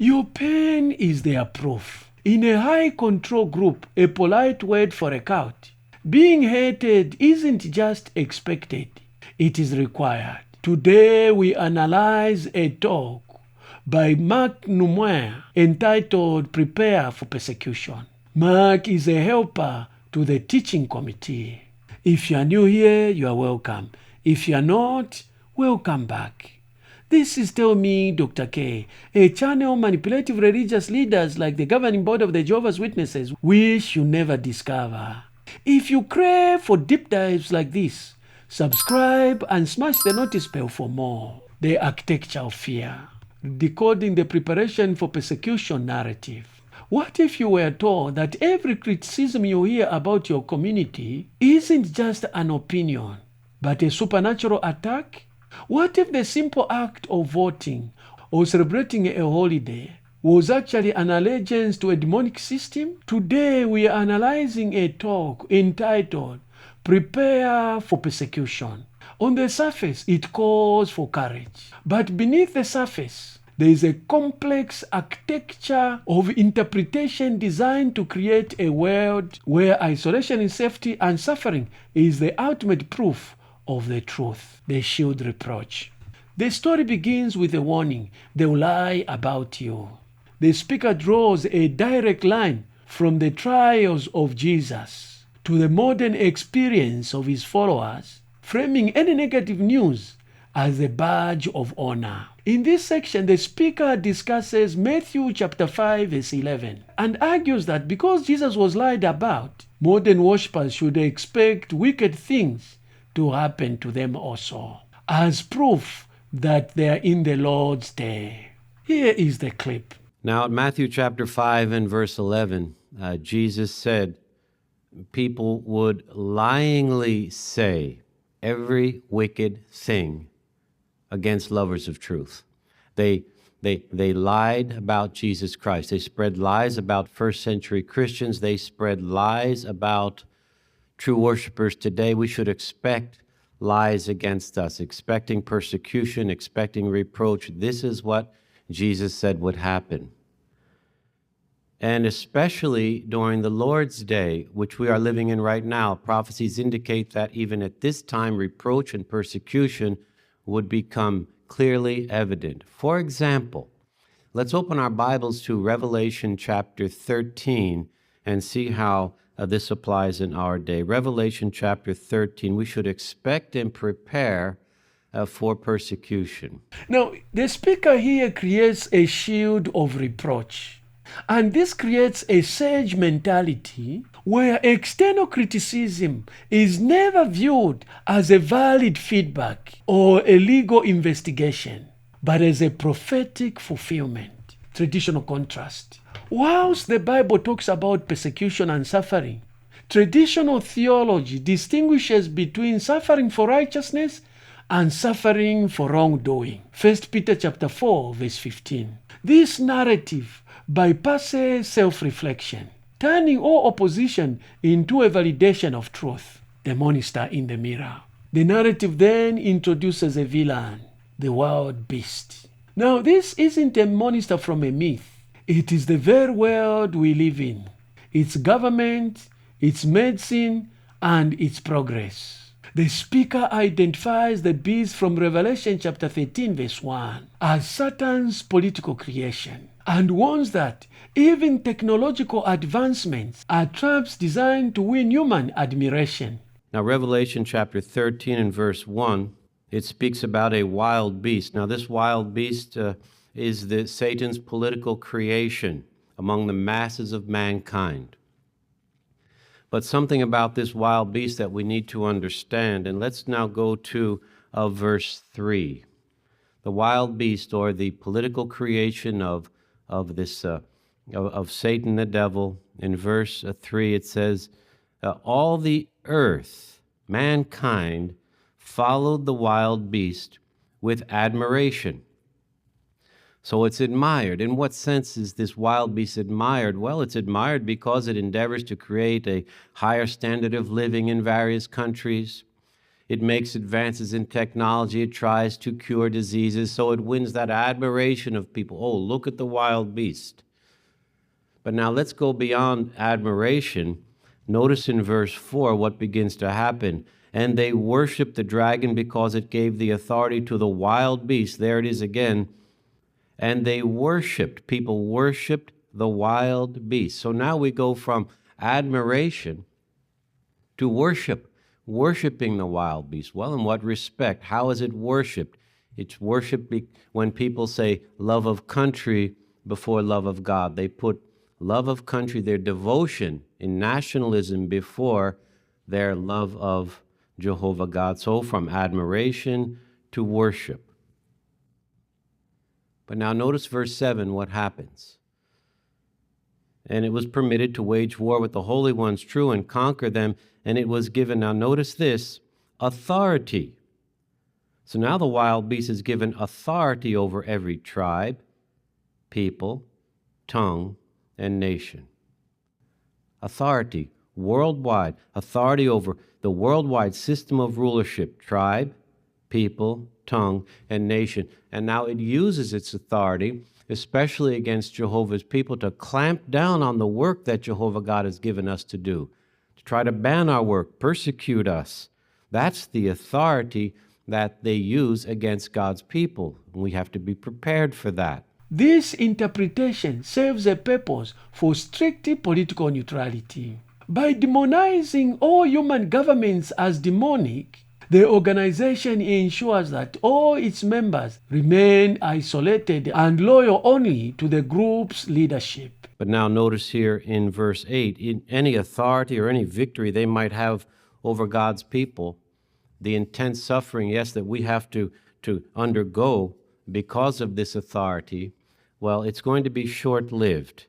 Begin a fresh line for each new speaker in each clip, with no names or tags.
Your pain is their proof. In a high control group, a polite word for a cult, being hated isn't just expected, it is required. Today we analyze a talk by Mark Noumair entitled Prepare for Persecution. Mark is a helper to the teaching committee. If you are new here, you are welcome. If you are not, welcome back. This is Tell Me Dr. K, a channel manipulative religious leaders like the governing board of the Jehovah's Witnesses wish you never discover. If you crave for deep dives like this, subscribe and smash the notice bell for more. The architecture of fear. Decoding the preparation for persecution narrative. What if you were told that every criticism you hear about your community isn't just an opinion, but a supernatural attack? What if the simple act of voting or celebrating a holiday was actually an allegiance to a demonic system? Today we are analyzing a talk entitled Prepare for Persecution. On the surface, it calls for courage. But beneath the surface, there is a complex architecture of interpretation designed to create a world where isolation in safety and suffering is the ultimate proof of the truth. The shield reproach. The story begins with a warning: they will lie about you. The speaker draws a direct line from the trials of Jesus to the modern experience of his followers, framing any negative news as a badge of honor. In this section, the speaker discusses Matthew chapter 5 verse 11 and argues that because Jesus was lied about, modern worshippers should expect wicked things to happen to them also, as proof that they are in the Lord's day. Here is the clip.
Now, at Matthew chapter 5 and verse 11, Jesus said people would lyingly say every wicked thing against lovers of truth. They lied about Jesus Christ. They spread lies about first century Christians. They spread lies about true worshipers today. We should expect lies against us, expecting persecution, expecting reproach. This is what Jesus said would happen. And especially during the Lord's Day, which we are living in right now, prophecies indicate that even at this time, reproach and persecution would become clearly evident. For example, let's open our Bibles to Revelation chapter 13 and see how this applies in our day. Revelation chapter 13, we should expect and prepare for persecution.
Now, the speaker here creates a shield of reproach. And this creates a sage mentality where external criticism is never viewed as a valid feedback or a legal investigation, but as a prophetic fulfillment. Traditional contrast. Whilst the Bible talks about persecution and suffering, traditional theology distinguishes between suffering for righteousness and suffering for wrongdoing. 1 Peter chapter 4, verse 15. This narrative bypasses self-reflection, turning all opposition into a validation of truth, the monster in the mirror. The narrative then introduces a villain, the wild beast. Now, this isn't a monster from a myth. It is the very world we live in, its government, its medicine, and its progress. The speaker identifies the beast from Revelation chapter 13 verse 1 as Satan's political creation and warns that even technological advancements are traps designed to win human admiration.
Now, Revelation chapter 13 and verse 1, it speaks about a wild beast. Now, this wild beast is Satan's political creation among the masses of mankind. But something about this wild beast that we need to understand, and let's now go to verse 3. The wild beast, or the political creation of Satan the devil. In verse 3 it says, all the earth, mankind, followed the wild beast with admiration. So it's admired. In what sense is this wild beast admired? Well, it's admired because it endeavors to create a higher standard of living in various countries. It makes advances in technology. It tries to cure diseases. So it wins that admiration of people. Oh, look at the wild beast. But now let's go beyond admiration. Notice in verse 4 what begins to happen. And they worshiped the dragon because it gave the authority to the wild beast. There it is again. And they worshiped. People worshiped the wild beast. So now we go from admiration to worship. Worshiping the wild beast. Well, in what respect? How is it worshiped? It's worshiped when people say love of country before love of God. They put love of country, their devotion in nationalism before their love of Jehovah God. So from admiration to worship. But now notice verse 7, what happens. And it was permitted to wage war with the holy ones, true, and conquer them. And it was given, now notice this, authority. So now the wild beast is given authority over every tribe, people, tongue, and nation. Authority, worldwide, authority over the worldwide system of rulership, tribe, people, tongue, and nation. And now it uses its authority, especially against Jehovah's people, to clamp down on the work that Jehovah God has given us to do, to try to ban our work, persecute us. That's the authority that they use against God's people. We have to be prepared for that.
This interpretation serves a purpose for strict political neutrality. By demonizing all human governments as demonic, the organization ensures that all its members remain isolated and loyal only to the group's leadership.
But now notice here in verse 8, in any authority or any victory they might have over God's people, the intense suffering, yes, that we have to undergo because of this authority, well, it's going to be short-lived.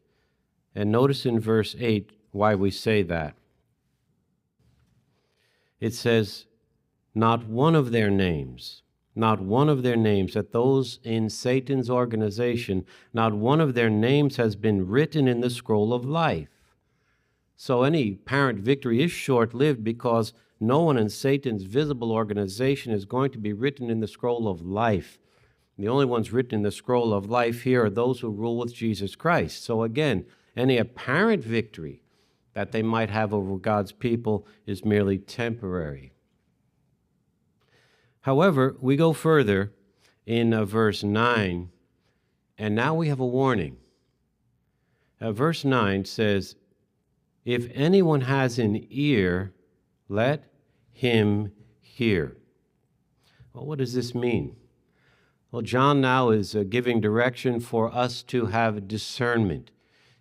And notice in verse 8 why we say that. It says, not one of their names, that those in Satan's organization, not one of their names has been written in the scroll of life. So any apparent victory is short-lived because no one in Satan's visible organization is going to be written in the scroll of life. The only ones written in the scroll of life here are those who rule with Jesus Christ. So again, any apparent victory that they might have over God's people is merely temporary. However, we go further in verse 9, and now we have a warning. Verse 9 says, if anyone has an ear, let him hear. Well, what does this mean? Well, John now is giving direction for us to have discernment.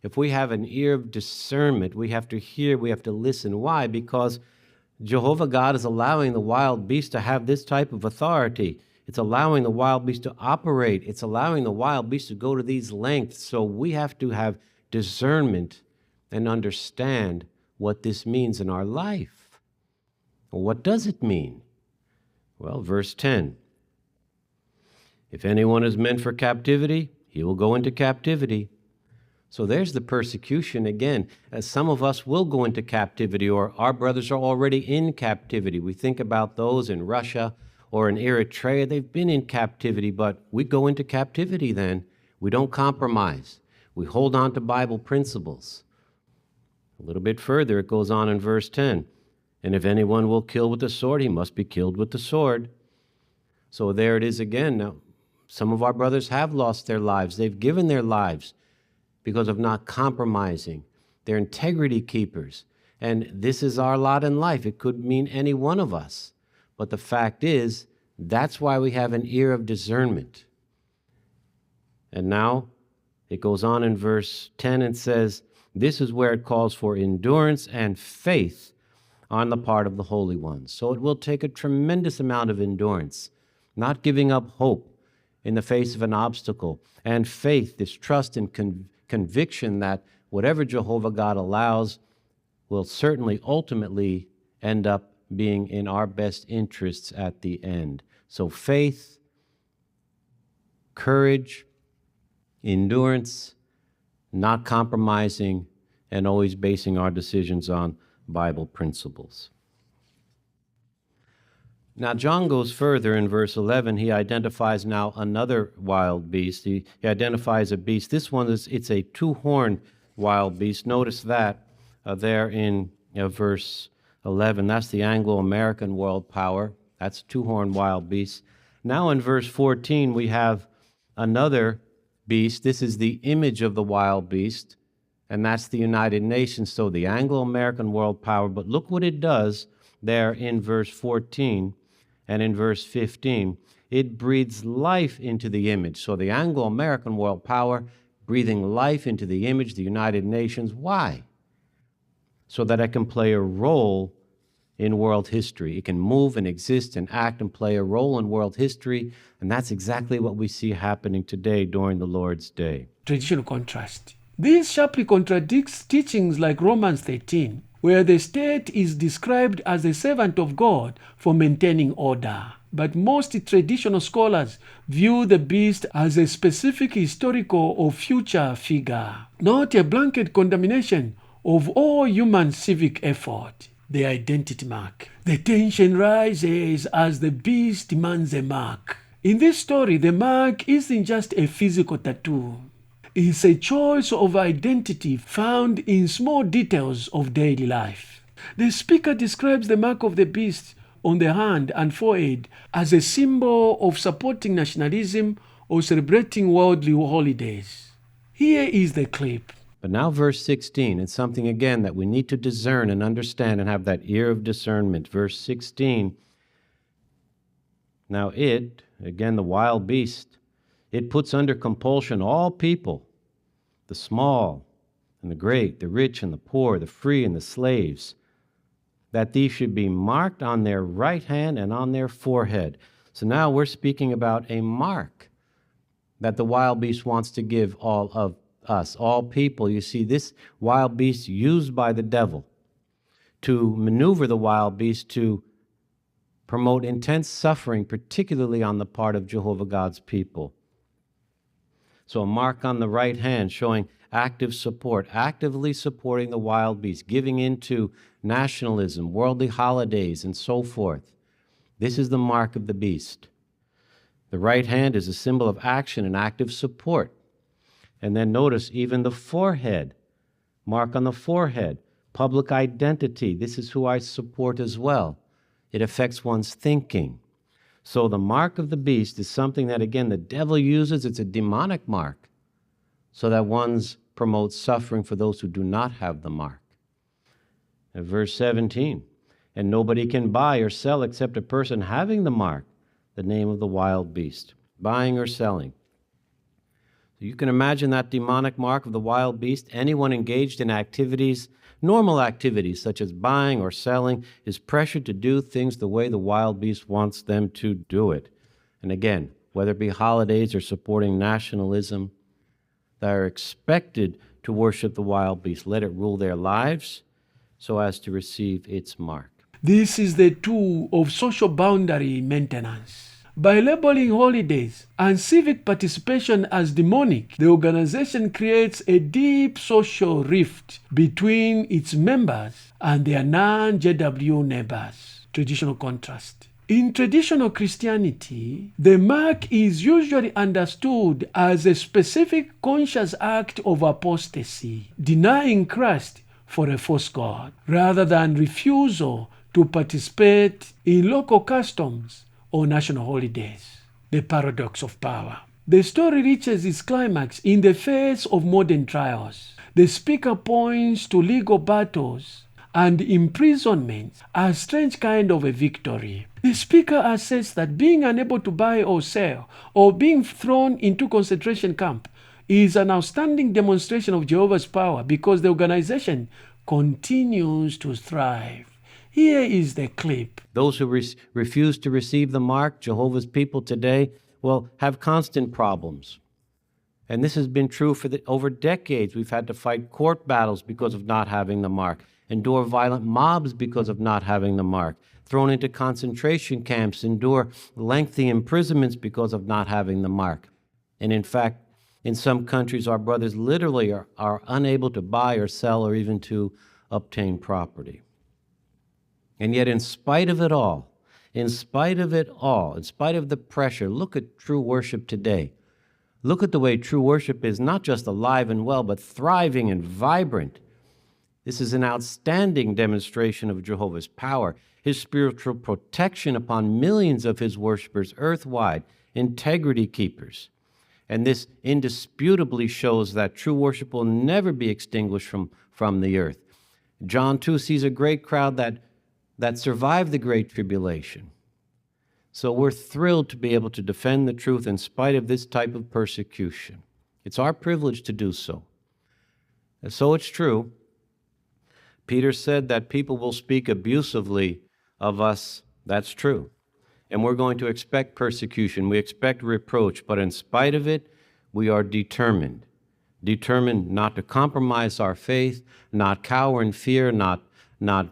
If we have an ear of discernment, we have to hear, we have to listen. Why? Because Jehovah God is allowing the wild beast to have this type of authority. It's allowing the wild beast to operate. It's allowing the wild beast to go to these lengths. So we have to have discernment and understand what this means in our life. Well, what does it mean? Well, verse 10. If anyone is meant for captivity, he will go into captivity. So there's the persecution again. As some of us will go into captivity, or our brothers are already in captivity. We think about those in Russia or in Eritrea. They've been in captivity, but we go into captivity then. We don't compromise. We hold on to Bible principles. A little bit further, it goes on in verse 10. And if anyone will kill with the sword, he must be killed with the sword. So there it is again. Now, some of our brothers have lost their lives. They've given their lives because of not compromising. They're integrity keepers. And this is our lot in life. It could mean any one of us. But the fact is, that's why we have an ear of discernment. And now it goes on in verse 10 and says, this is where it calls for endurance and faith on the part of the holy ones. So it will take a tremendous amount of endurance, not giving up hope in the face of an obstacle, and faith, this trust and conviction that whatever Jehovah God allows will certainly ultimately end up being in our best interests at the end. So faith, courage, endurance, not compromising, and always basing our decisions on Bible principles. Now, John goes further in verse 11. He identifies now another wild beast. He identifies a beast. This one it's a two-horned wild beast. Notice that there in verse 11. That's the Anglo-American world power. That's a two-horned wild beast. Now in verse 14, we have another beast. This is the image of the wild beast, and that's the United Nations. So the Anglo-American world power. But look what it does there in verse 14. And in verse 15, it breathes life into the image. So the Anglo-American world power breathing life into the image, the United Nations. Why? So that it can play a role in world history. It can move and exist and act and play a role in world history. And that's exactly what we see happening today during the Lord's Day.
Traditional contrast. This sharply contradicts teachings like Romans 13, where the state is described as a servant of God for maintaining order. But most traditional scholars view the beast as a specific historical or future figure, not a blanket condemnation of all human civic effort. The identity mark. The tension rises as the beast demands a mark. In this story, the mark isn't just a physical tattoo. It's a choice of identity found in small details of daily life. The speaker describes the mark of the beast on the hand and forehead as a symbol of supporting nationalism or celebrating worldly holidays. Here is the clip.
But now verse 16, it's something again that we need to discern and understand and have that ear of discernment. Verse 16, now it, again the wild beast, it puts under compulsion all people, the small and the great, the rich and the poor, the free and the slaves, that these should be marked on their right hand and on their forehead. So now we're speaking about a mark that the wild beast wants to give all of us, all people. You see, this wild beast used by the devil to maneuver the wild beast to promote intense suffering, particularly on the part of Jehovah God's people. So a mark on the right hand showing active support, actively supporting the wild beast, giving into nationalism, worldly holidays, and so forth. This is the mark of the beast. The right hand is a symbol of action and active support. And then notice even the forehead, mark on the forehead, public identity. This is who I support as well. It affects one's thinking. So the mark of the beast is something that, again, the devil uses. It's a demonic mark so that one's promotes suffering for those who do not have the mark. And verse 17, and nobody can buy or sell except a person having the mark, the name of the wild beast, buying or selling. So you can imagine that demonic mark of the wild beast. Anyone engaged in activities, normal activities such as buying or selling, is pressured to do things the way the wild beast wants them to do it. And again, whether it be holidays or supporting nationalism, they are expected to worship the wild beast. Let it rule their lives so as to receive its mark.
This is the tool of social boundary maintenance. By labeling holidays and civic participation as demonic, the organization creates a deep social rift between its members and their non-JW neighbors. Traditional contrast. In traditional Christianity, the mark is usually understood as a specific conscious act of apostasy, denying Christ for a false god, rather than refusal to participate in local customs or national holidays. The paradox of power. The story reaches its climax in the face of modern trials. The speaker points to legal battles and imprisonment as a strange kind of a victory. The speaker asserts that being unable to buy or sell or being thrown into concentration camp is an outstanding demonstration of Jehovah's power because the organization continues to thrive. Here is the clip.
Those who refuse to receive the mark, Jehovah's people today, will have constant problems. And this has been true for over decades. We've had to fight court battles because of not having the mark, endure violent mobs because of not having the mark, thrown into concentration camps, endure lengthy imprisonments because of not having the mark. And in fact, in some countries, our brothers literally are unable to buy or sell or even to obtain property. And yet, in spite of it all, in spite of it all, in spite of the pressure, look at true worship today. Look at the way true worship is not just alive and well, but thriving and vibrant. This is an outstanding demonstration of Jehovah's power, his spiritual protection upon millions of his worshipers earthwide, integrity keepers. And this indisputably shows that true worship will never be extinguished from the earth. John 2 sees a great crowd that survived the Great Tribulation. So we're thrilled to be able to defend the truth in spite of this type of persecution. It's our privilege to do so. And so it's true. Peter said that people will speak abusively of us. That's true. And we're going to expect persecution. We expect reproach. But in spite of it, we are determined not to compromise our faith, not cower in fear, not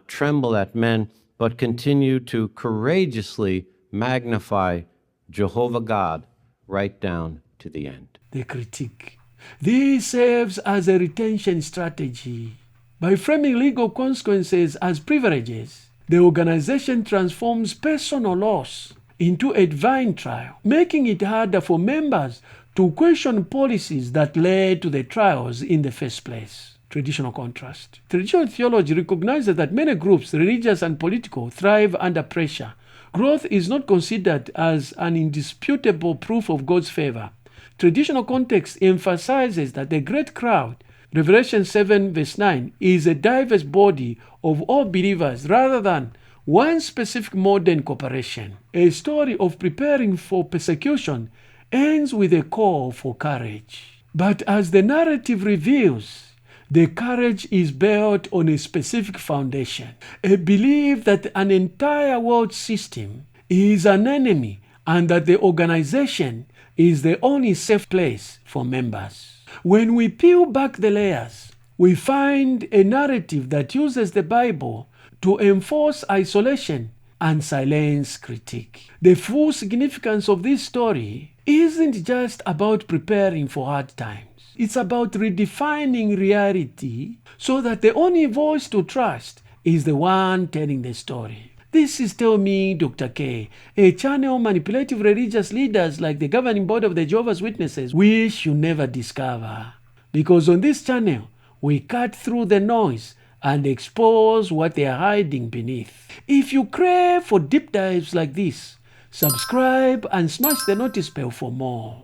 tremble at men, but continue to courageously magnify Jehovah God right down to the end.
The critique. This serves as a retention strategy. By framing legal consequences as privileges, the organization transforms personal loss into a divine trial, making it harder for members to question policies that led to the trials in the first place. Traditional contrast. Traditional theology recognizes that many groups, religious and political, thrive under pressure. Growth is not considered as an indisputable proof of God's favor. Traditional context emphasizes that the great crowd, Revelation 7 verse 9, is a diverse body of all believers rather than one specific modern corporation. A story of preparing for persecution ends with a call for courage. But as the narrative reveals, the courage is built on a specific foundation, a belief that an entire world system is an enemy and that the organization is the only safe place for members. When we peel back the layers, we find a narrative that uses the Bible to enforce isolation and silence critique. The full significance of this story isn't just about preparing for hard times. It's about redefining reality so that the only voice to trust is the one telling the story. This is Tell Me, Dr. K, a channel manipulative religious leaders like the governing board of the Jehovah's Witnesses wish you never discover. Because on this channel, we cut through the noise and expose what they are hiding beneath. If you crave for deep dives like this, subscribe and smash the notice bell for more.